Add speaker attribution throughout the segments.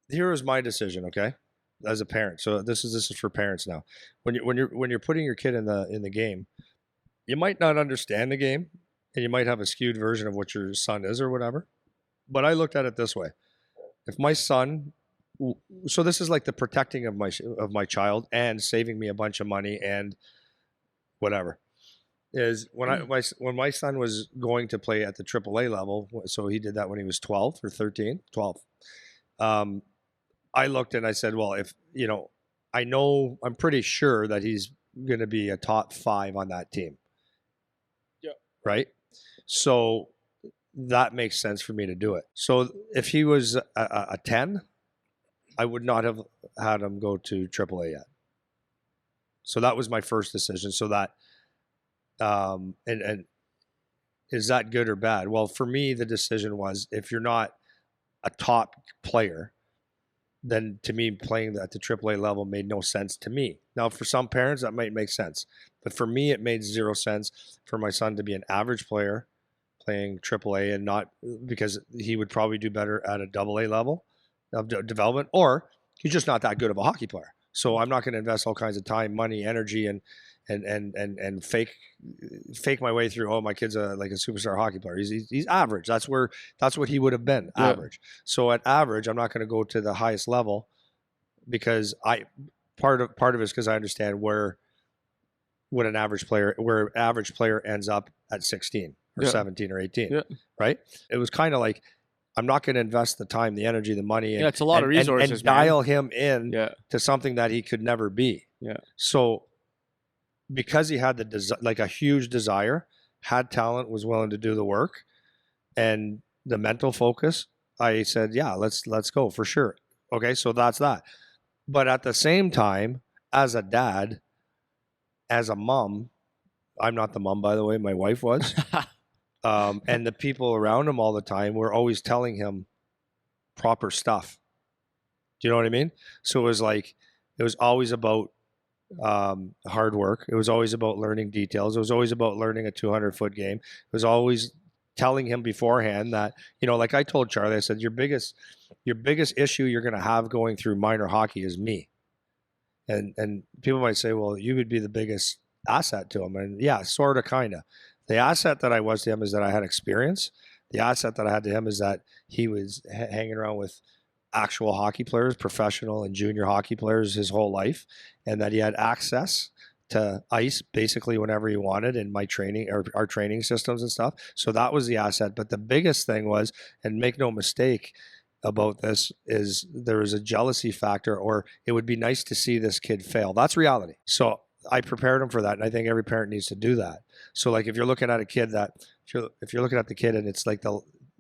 Speaker 1: here is my decision, okay? As a parent. So this is for parents now. When you're putting your kid in the game, you might not understand the game and you might have a skewed version of what your son is or whatever. But I looked at it this way. If my son so this is like the protecting of my child and saving me a bunch of money and whatever. Is when my son was going to play at the AAA level, so he did that when he was 12 or 13, 12. Um, I looked and I said, well, if I'm pretty sure that he's going to be a top 5 on that team.
Speaker 2: Yeah.
Speaker 1: Right. So that makes sense for me to do it. So if he was a 10, I would not have had him go to AAA yet. So that was my first decision. So that, and is that good or bad? Well, for me, the decision was if you're not a top player, then to me, playing at the AAA level made no sense to me. Now, for some parents, that might make sense. But for me, it made zero sense for my son to be an average player playing AAA and not because he would probably do better at a AA level of development, or he's just not that good of a hockey player. So I'm not going to invest all kinds of time, money, energy, and fake my way through. Oh, my kid's like a superstar hockey player. He's average. That's what he would have been, average. Yeah. So at average, I'm not going to go to the highest level because part of it is because I understand where an average player ends up at 16 or 17 or 18, right? It was kind of like, I'm not going to invest the time, the energy, the money, and,
Speaker 2: it's a lot of resources,
Speaker 1: and dial him in to something that he could never be.
Speaker 2: Yeah.
Speaker 1: So because he had a huge desire, had talent, was willing to do the work, and the mental focus, I said, yeah, let's go for sure. Okay, so that's that. But at the same time, as a dad, as a mom, I'm not the mom, by the way, my wife was. And the people around him all the time were always telling him proper stuff. Do you know what I mean? So it was always about hard work. It was always about learning details. It was always about learning a 200-foot game. It was always telling him beforehand that, like I told Charlie, I said, your biggest issue you're going to have going through minor hockey is me. And people might say, well, you would be the biggest asset to him. And yeah, sort of, kind of. The asset that I was to him is that I had experience. The asset that I had to him is that he was hanging around with actual hockey players, professional and junior hockey players his whole life, and that he had access to ice basically whenever he wanted in my training or our training systems and stuff. So that was the asset. But the biggest thing was, and make no mistake about this, is there is a jealousy factor, or it would be nice to see this kid fail. That's reality. So I prepared him for that, and I think every parent needs to do that. So like if you're looking at a kid if you're looking at the kid and it's like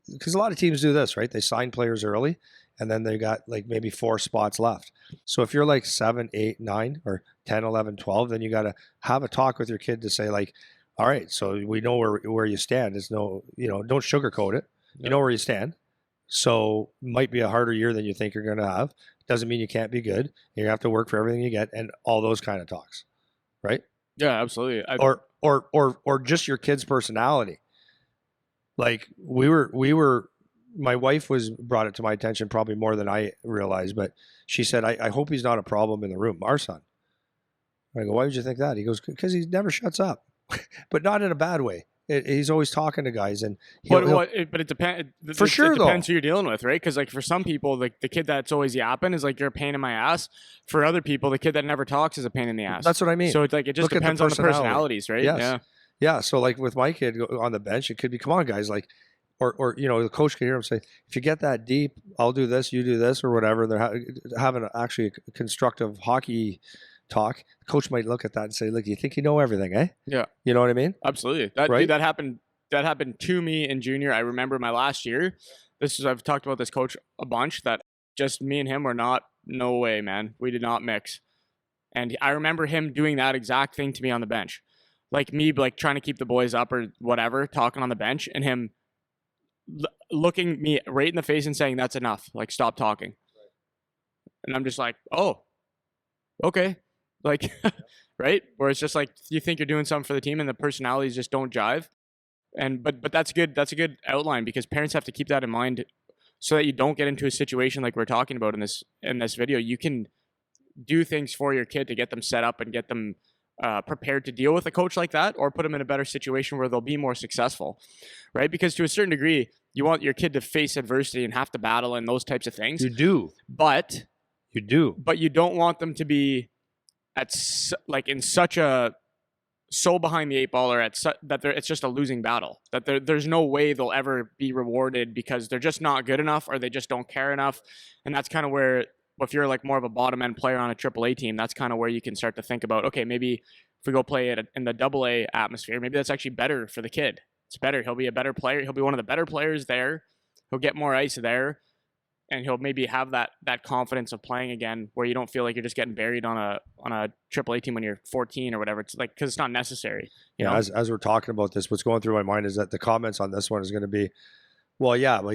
Speaker 1: because a lot of teams do this, right? They sign players early and then they got like maybe 4 spots left. So if you're like 7, 8, 9 or 10, 11, 12, then you got to have a talk with your kid to say like, all right, so we know where you stand. There's no, don't sugarcoat it. You know where you stand. So might be a harder year than you think you're going to have. Doesn't mean you can't be good. You have to work for everything you get and all those kind of talks. Right?
Speaker 2: Yeah, absolutely.
Speaker 1: Or just your kid's personality. Like my wife brought it to my attention probably more than I realized, but she said, I hope he's not a problem in the room, our son. I go, why would you think that? He goes, because he never shuts up, but not in a bad way. He's always talking to guys, and
Speaker 2: but it depends.
Speaker 1: For sure,
Speaker 2: it depends who you're dealing with, right? Because like for some people, like the kid that's always yapping is like you're a pain in my ass. For other people, the kid that never talks is a pain in the ass.
Speaker 1: That's what I mean.
Speaker 2: So it's like it just depends on the personalities, right?
Speaker 1: Yes. Yeah. So like with my kid on the bench, it could be, come on, guys, like, or the coach could hear him say, if you get that deep, I'll do this, you do this, or whatever. They're having actually a constructive hockey talk. The coach might look at that and say, look, you think you know everything, eh?
Speaker 2: Yeah.
Speaker 1: You know what I mean?
Speaker 2: Absolutely. Dude, that happened to me in junior. I remember my last year. I've talked about this coach a bunch, that just me and him were no way, man. We did not mix. And I remember him doing that exact thing to me on the bench. Like me, like trying to keep the boys up or whatever, talking on the bench, and him looking me right in the face and saying, that's enough. Like, stop talking. And I'm just like, oh, okay. Like, right? Where it's just like, you think you're doing something for the team and the personalities just don't jive. And, but that's good. That's a good outline, because parents have to keep that in mind so that you don't get into a situation like we're talking about in this video. You can do things for your kid to get them set up and get them prepared to deal with a coach like that, or put them in a better situation where they'll be more successful, right? Because to a certain degree, you want your kid to face adversity and have to battle and those types of things.
Speaker 1: You do.
Speaker 2: But you don't want them to be in such a so behind the eight ball, or it's just a losing battle, that there's no way they'll ever be rewarded because they're just not good enough, or they just don't care enough. And that's kind of where, if you're like more of a bottom end player on a AAA team, that's kind of where you can start to think about, okay, maybe if we go play it in the AA atmosphere, maybe that's actually better for the kid. It's better. He'll be a better player. He'll be one of the better players there. He'll get more ice there, and he'll maybe have that confidence of playing again, where you don't feel like you're just getting buried on a AAA team when you're 14 or whatever. It's like, because it's not necessary. You know?
Speaker 1: As we're talking about this, what's going through my mind is that the comments on this one is going to be, well, yeah, well,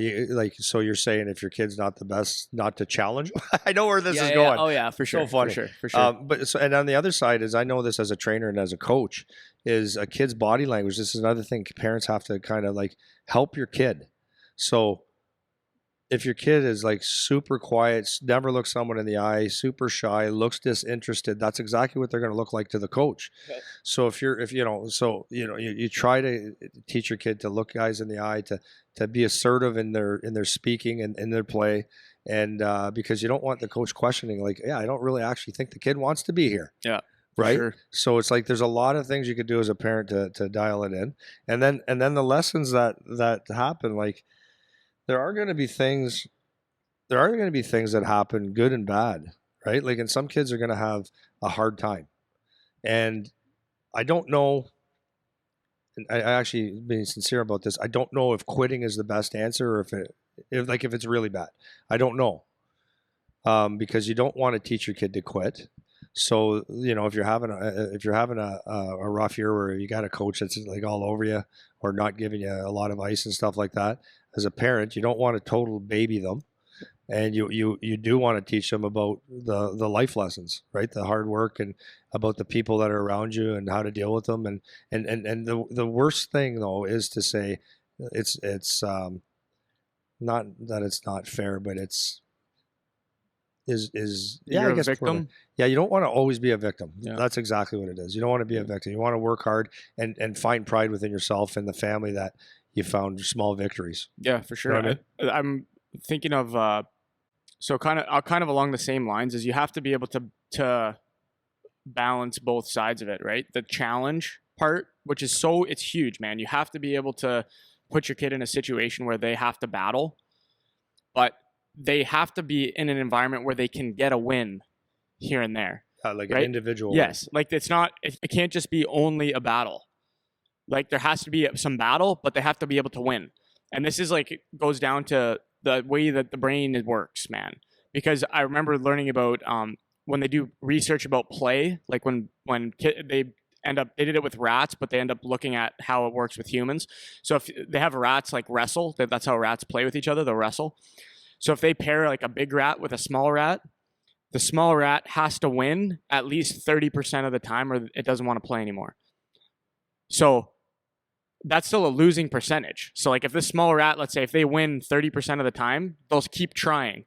Speaker 1: so you're saying if your kid's not the best, not to challenge. I know where this is going.
Speaker 2: Oh yeah, for sure.
Speaker 1: So funny.
Speaker 2: For sure.
Speaker 1: And on the other side is, I know this as a trainer and as a coach, is a kid's body language. This is another thing parents have to kind of like help your kid. So if your kid is like super quiet, never looks someone in the eye, super shy, looks disinterested, that's exactly what they're going to look like to the coach. Okay. So you try to teach your kid to look guys in the eye, to be assertive in their speaking and in their play. And because you don't want the coach questioning, like, yeah, I don't really actually think the kid wants to be here.
Speaker 2: Yeah.
Speaker 1: Right.
Speaker 2: Sure.
Speaker 1: So it's like, there's a lot of things you could do as a parent to dial it in. And then the lessons that happen, like, there are going to be things that happen, good and bad, right? Like, and some kids are going to have a hard time. And I don't know, and I actually, being sincere about this, I don't know if quitting is the best answer, or if it's really bad. I don't know. Because you don't want to teach your kid to quit. So, if you're having a rough year where you got a coach that's like all over you, or not giving you a lot of ice and stuff like that, as a parent, you don't want to total baby them, and you do want to teach them about the life lessons, right? The hard work, and about the people that are around you and how to deal with them. And the worst thing though is to say it's not that it's not fair, but
Speaker 2: You're a victim.
Speaker 1: You don't want to always be a victim.
Speaker 2: Yeah.
Speaker 1: That's exactly what it is. You don't want to be a victim. You want to work hard and find pride within yourself and the family that you found small victories.
Speaker 2: Yeah, for sure.
Speaker 1: You know what I mean?
Speaker 2: I'm thinking of so kind of along the same lines, is you have to be able to balance both sides of it, right? The challenge part, which is it's huge, man. You have to be able to put your kid in a situation where they have to battle, but they have to be in an environment where they can get a win here and there.
Speaker 1: Like
Speaker 2: right?
Speaker 1: an individual.
Speaker 2: Yes. Like, it can't just be only a battle. Like, there has to be some battle, but they have to be able to win. And this is like, it goes down to the way that the brain works, man. Because I remember learning about when they do research about play, like when they did it with rats, but they end up looking at how it works with humans. So if they have rats like wrestle, that's how rats play with each other, they'll wrestle. So if they pair like a big rat with a small rat, the small rat has to win at least 30% of the time, or it doesn't want to play anymore. So that's still a losing percentage. So like, if this small rat, let's say if they win 30% of the time, they'll keep trying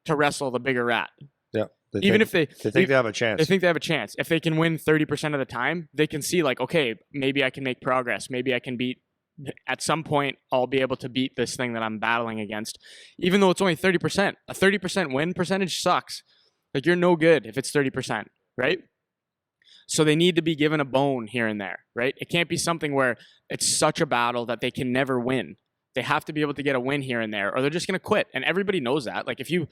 Speaker 2: to wrestle the bigger rat.
Speaker 1: Yeah.
Speaker 2: If they
Speaker 1: think they have a chance.
Speaker 2: They think they have a chance. If they can win 30% of the time, they can see like, okay, maybe I can make progress. Maybe I can at some point, I'll be able to beat this thing that I'm battling against, even though it's only 30%. A 30% win percentage sucks. Like, you're no good if it's 30%, right? So they need to be given a bone here and there, right? It can't be something where it's such a battle that they can never win. They have to be able to get a win here and there, or they're just going to quit. And everybody knows that. Like, if you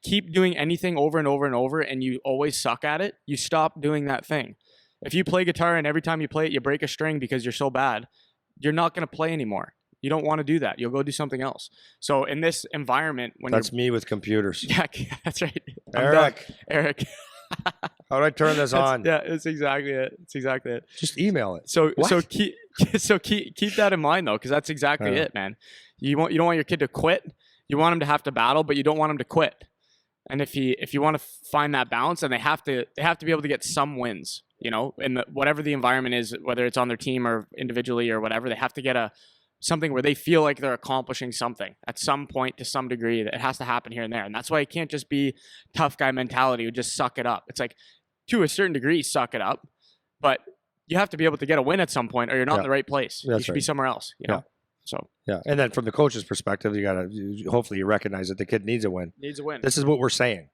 Speaker 2: keep doing anything over and over and over and you always suck at it, you stop doing that thing. If you play guitar and every time you play it, you break a string because you're so bad, you're not going to play anymore. You don't want to do that. You'll go do something else. So in this environment,
Speaker 1: that's me with computers.
Speaker 2: Yeah, that's right.
Speaker 1: Eric. How do I turn this on?
Speaker 2: Yeah, it's exactly it.
Speaker 1: Just email it.
Speaker 2: So keep that in mind though, because that's exactly it, man. You don't want your kid to quit. You want him to have to battle, but you don't want him to quit. And if you want to find that balance, then they have to be able to get some wins. In whatever the environment is, whether it's on their team or individually or whatever, they have to get something where they feel like they're accomplishing something at some point to some degree. That it has to happen here and there. And that's why it can't just be tough guy mentality or just suck it up. It's like, to a certain degree, suck it up, but you have to be able to get a win at some point or you're not in the right place. You should be somewhere else, you know? So,
Speaker 1: and then from the coach's perspective, hopefully you recognize that the kid needs a win.
Speaker 2: Needs a win.
Speaker 1: This is what we're saying.